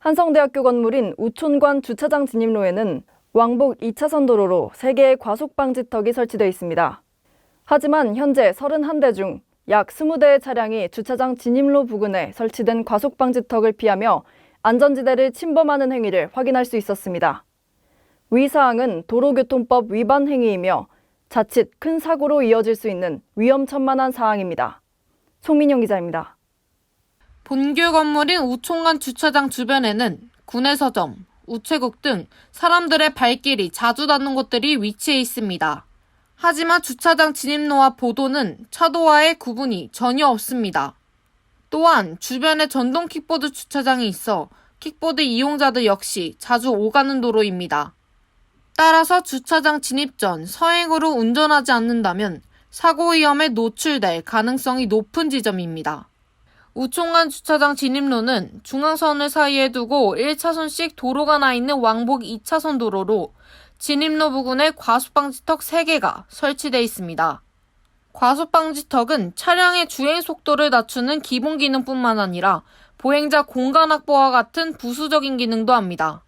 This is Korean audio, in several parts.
한성대학교 건물인 우촌관 주차장 진입로에는 왕복 2차선 도로로 3개의 과속방지턱이 설치되어 있습니다. 하지만 현재 31대 중 약 20대의 차량이 주차장 진입로 부근에 설치된 과속방지턱을 피하며 안전지대를 침범하는 행위를 확인할 수 있었습니다. 위 사항은 도로교통법 위반 행위이며 자칫 큰 사고로 이어질 수 있는 위험천만한 사항입니다. 송민영 기자입니다. 본교 건물인 우촌관 주차장 주변에는 구내 서점, 우체국 등 사람들의 발길이 자주 닿는 곳들이 위치해 있습니다. 하지만 주차장 진입로와 보도는 차도와의 구분이 전혀 없습니다. 또한 주변에 전동 킥보드 주차장이 있어 킥보드 이용자들 역시 자주 오가는 도로입니다. 따라서 주차장 진입 전 서행으로 운전하지 않는다면 사고 위험에 노출될 가능성이 높은 지점입니다. 우촌관 주차장 진입로는 중앙선을 사이에 두고 1차선씩 도로가 나 있는 왕복 2차선 도로로 진입로 부근에 과속방지턱 3개가 설치되어 있습니다. 과속방지턱은 차량의 주행 속도를 낮추는 기본 기능뿐만 아니라 보행자 공간 확보와 같은 부수적인 기능도 합니다.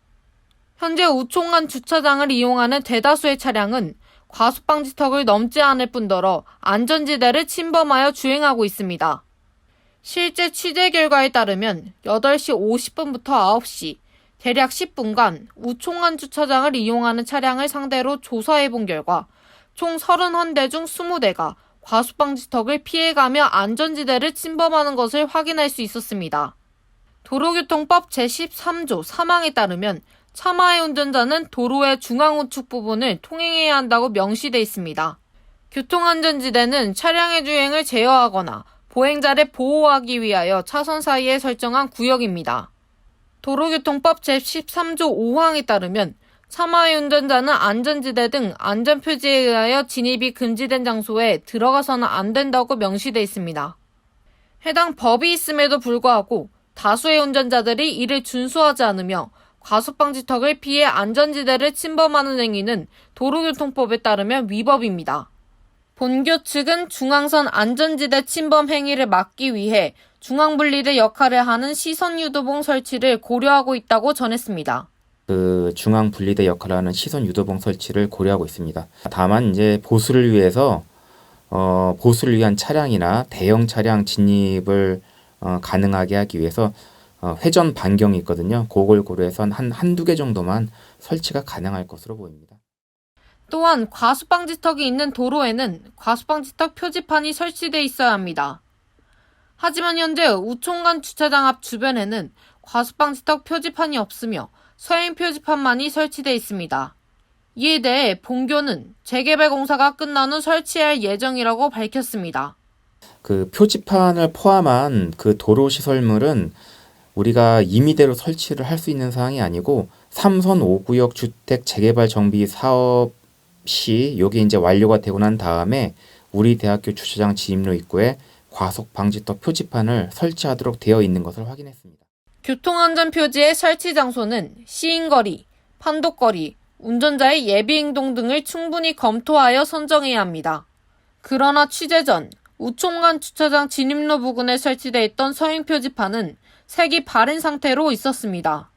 현재 우촌관 주차장을 이용하는 대다수의 차량은 과속방지턱을 넘지 않을 뿐더러 안전지대를 침범하여 주행하고 있습니다. 실제 취재 결과에 따르면 8시 50분부터 9시, 대략 10분간 우촌관 주차장을 이용하는 차량을 상대로 조사해본 결과 총 31대 중 20대가 과속방지턱을 피해가며 안전지대를 침범하는 것을 확인할 수 있었습니다. 도로교통법 제13조 3항에 따르면 차마의 운전자는 도로의 중앙우측 부분을 통행해야 한다고 명시되어 있습니다. 교통안전지대는 차량의 주행을 제어하거나 보행자를 보호하기 위하여 차선 사이에 설정한 구역입니다. 도로교통법 제13조 5항에 따르면 차마의 운전자는 안전지대 등 안전표지에 의하여 진입이 금지된 장소에 들어가서는 안 된다고 명시되어 있습니다. 해당 법이 있음에도 불구하고 다수의 운전자들이 이를 준수하지 않으며 과속방지턱을 피해 안전지대를 침범하는 행위는 도로교통법에 따르면 위법입니다. 본교 측은 중앙선 안전지대 침범 행위를 막기 위해 중앙분리대 역할을 하는 시선유도봉 설치를 고려하고 있다고 전했습니다. 중앙분리대 역할을 하는 시선유도봉 설치를 고려하고 있습니다. 다만 이제 보수를 위해서 보수를 위한 차량이나 대형 차량 진입을 가능하게 하기 위해서 회전 반경이 있거든요. 그걸 고려해서 한두 개 정도만 설치가 가능할 것으로 보입니다. 또한 과속방지턱이 있는 도로에는 과속방지턱 표지판이 설치되어 있어야 합니다. 하지만 현재 우촌관 주차장 앞 주변에는 과속방지턱 표지판이 없으며 서행 표지판만이 설치되어 있습니다. 이에 대해 본교는 재개발 공사가 끝난 후 설치할 예정이라고 밝혔습니다. 그 표지판을 포함한 그 도로 시설물은 우리가 임의대로 설치를 할 수 있는 사항이 아니고 3선 5구역 주택 재개발 정비 사업 시 여기 이제 완료가 되고 난 다음에 우리 대학교 주차장 진입로 입구에 과속 방지턱 표지판을 설치하도록 되어 있는 것을 확인했습니다. 교통안전표지의 설치 장소는 시인거리, 판독거리, 운전자의 예비행동 등을 충분히 검토하여 선정해야 합니다. 그러나 취재 전 우촌관 주차장 진입로 부근에 설치되어 있던 서행 표지판은 색이 바른 상태로 있었습니다.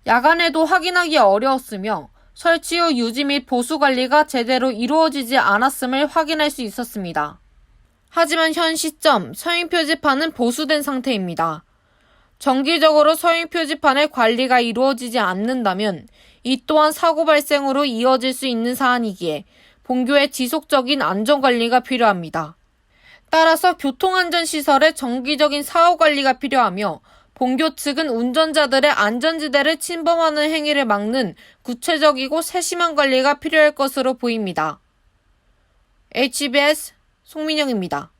야간에도 확인하기 어려웠으며 설치 후 유지 및 보수 관리가 제대로 이루어지지 않았음을 확인할 수 있었습니다. 하지만 현 시점 서행 표지판은 보수된 상태입니다. 정기적으로 서행 표지판의 관리가 이루어지지 않는다면 이 또한 사고 발생으로 이어질 수 있는 사안이기에 본교의 지속적인 안전관리가 필요합니다. 따라서 교통안전시설의 정기적인 사후관리가 필요하며 본교 측은 운전자들의 안전지대를 침범하는 행위를 막는 구체적이고 세심한 관리가 필요할 것으로 보입니다. HBS 송민영입니다.